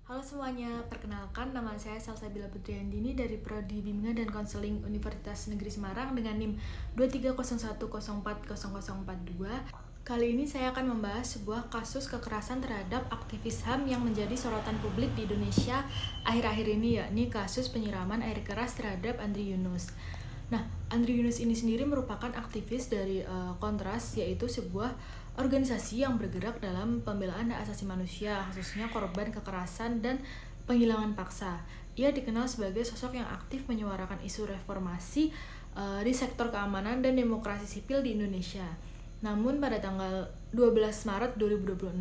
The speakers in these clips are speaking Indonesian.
Halo semuanya, perkenalkan nama saya Salsabila Putriandini dari Prodi Bimbingan dan Konseling Universitas Negeri Semarang dengan NIM 2301040042. Kali ini saya akan membahas sebuah kasus kekerasan terhadap aktivis HAM yang menjadi sorotan publik di Indonesia akhir-akhir ini, yakni kasus penyiraman air keras terhadap Andri Yunus. Nah, Andri Yunus ini sendiri merupakan aktivis dari Kontras, yaitu sebuah organisasi yang bergerak dalam pembelaan hak asasi manusia, khususnya korban kekerasan dan penghilangan paksa. Ia dikenal sebagai sosok yang aktif menyuarakan isu reformasi di sektor keamanan dan demokrasi sipil di Indonesia. Namun pada tanggal 12 Maret 2026,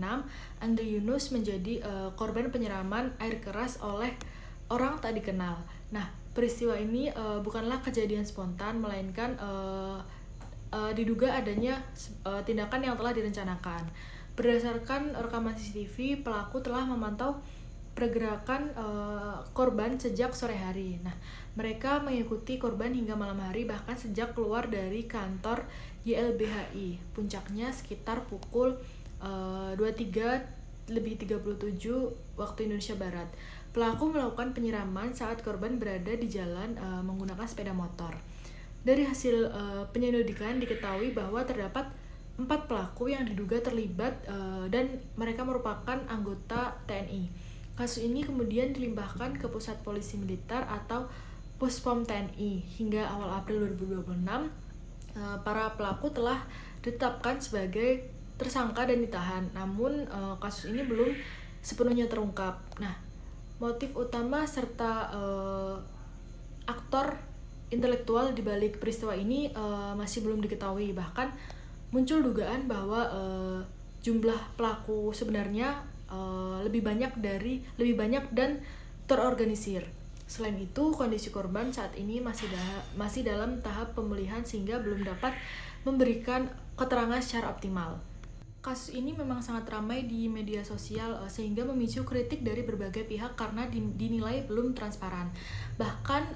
Andri Yunus menjadi korban penyiraman air keras oleh orang tak dikenal. Nah, peristiwa ini bukanlah kejadian spontan, melainkan diduga adanya tindakan yang telah direncanakan. Berdasarkan rekaman CCTV, pelaku telah memantau pergerakan korban sejak sore hari. Nah, mereka mengikuti korban hingga malam hari, bahkan sejak keluar dari kantor YLBHI. Puncaknya sekitar pukul 23:37 waktu Indonesia Barat. Pelaku melakukan penyiraman saat korban berada di jalan menggunakan sepeda motor. Dari hasil penyelidikan diketahui bahwa terdapat 4 pelaku yang diduga terlibat dan mereka merupakan anggota TNI. Kasus ini kemudian dilimpahkan ke Pusat Polisi Militer atau Puspom TNI. Hingga awal April 2026, para pelaku telah ditetapkan sebagai tersangka dan ditahan. Namun kasus ini belum sepenuhnya terungkap. Nah, motif utama serta aktor intelektual di balik peristiwa ini masih belum diketahui. Bahkan muncul dugaan bahwa jumlah pelaku sebenarnya lebih banyak dan terorganisir. Selain itu, kondisi korban saat ini masih dalam tahap pemulihan sehingga belum dapat memberikan keterangan secara optimal. Kasus ini memang sangat ramai di media sosial sehingga memicu kritik dari berbagai pihak karena dinilai belum transparan. Bahkan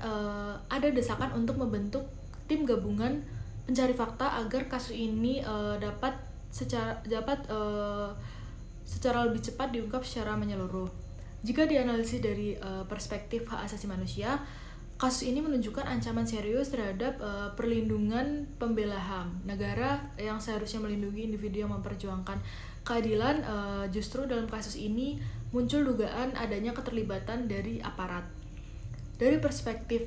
ada desakan untuk membentuk tim gabungan pencari fakta agar kasus ini dapat secara lebih cepat diungkap secara menyeluruh. Jika dianalisis dari perspektif hak asasi manusia, kasus ini menunjukkan ancaman serius terhadap perlindungan pembela HAM. Negara yang seharusnya melindungi individu yang memperjuangkan keadilan, justru dalam kasus ini muncul dugaan adanya keterlibatan dari aparat. Dari perspektif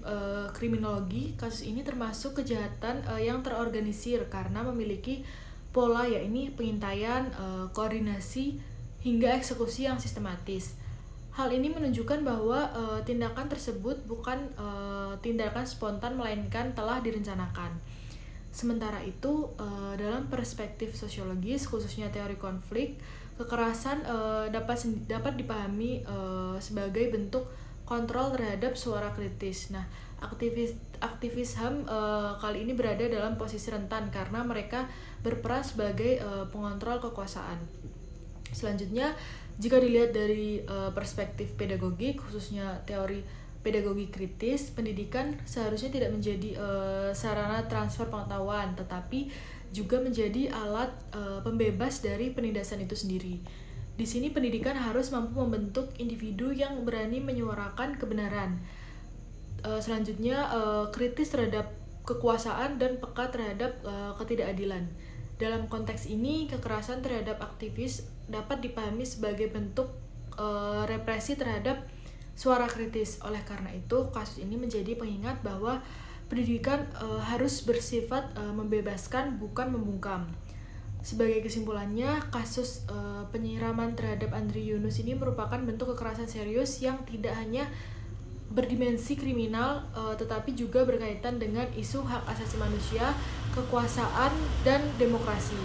kriminologi, kasus ini termasuk kejahatan yang terorganisir karena memiliki pola, yakni pengintaian, koordinasi, hingga eksekusi yang sistematis. Hal ini menunjukkan bahwa tindakan tersebut bukan tindakan spontan, melainkan telah direncanakan. Sementara itu, dalam perspektif sosiologis, khususnya teori konflik, kekerasan dapat dipahami sebagai bentuk kontrol terhadap suara kritis. Nah, aktivis HAM kali ini berada dalam posisi rentan karena mereka berperan sebagai pengontrol kekuasaan. Selanjutnya, jika dilihat dari perspektif pedagogik, khususnya teori pedagogi kritis, pendidikan seharusnya tidak menjadi sarana transfer pengetahuan, tetapi juga menjadi alat pembebas dari penindasan itu sendiri. Di sini pendidikan harus mampu membentuk individu yang berani menyuarakan kebenaran. Selanjutnya, kritis terhadap kekuasaan dan peka terhadap ketidakadilan. Dalam konteks ini, kekerasan terhadap aktivis dapat dipahami sebagai bentuk represi terhadap suara kritis. Oleh karena itu, kasus ini menjadi pengingat bahwa pendidikan harus bersifat membebaskan, bukan membungkam. Sebagai kesimpulannya, kasus penyiraman terhadap Andri Yunus ini merupakan bentuk kekerasan serius yang tidak hanya berdimensi kriminal, tetapi juga berkaitan dengan isu hak asasi manusia, kekuasaan, dan demokrasi.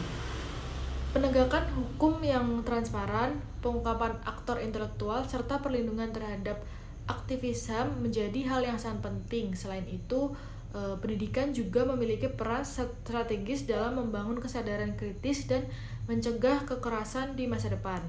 Penegakan hukum yang transparan, pengungkapan aktor intelektual, serta perlindungan terhadap aktivis HAM menjadi hal yang sangat penting. Selain itu, pendidikan juga memiliki peran strategis dalam membangun kesadaran kritis dan mencegah kekerasan di masa depan.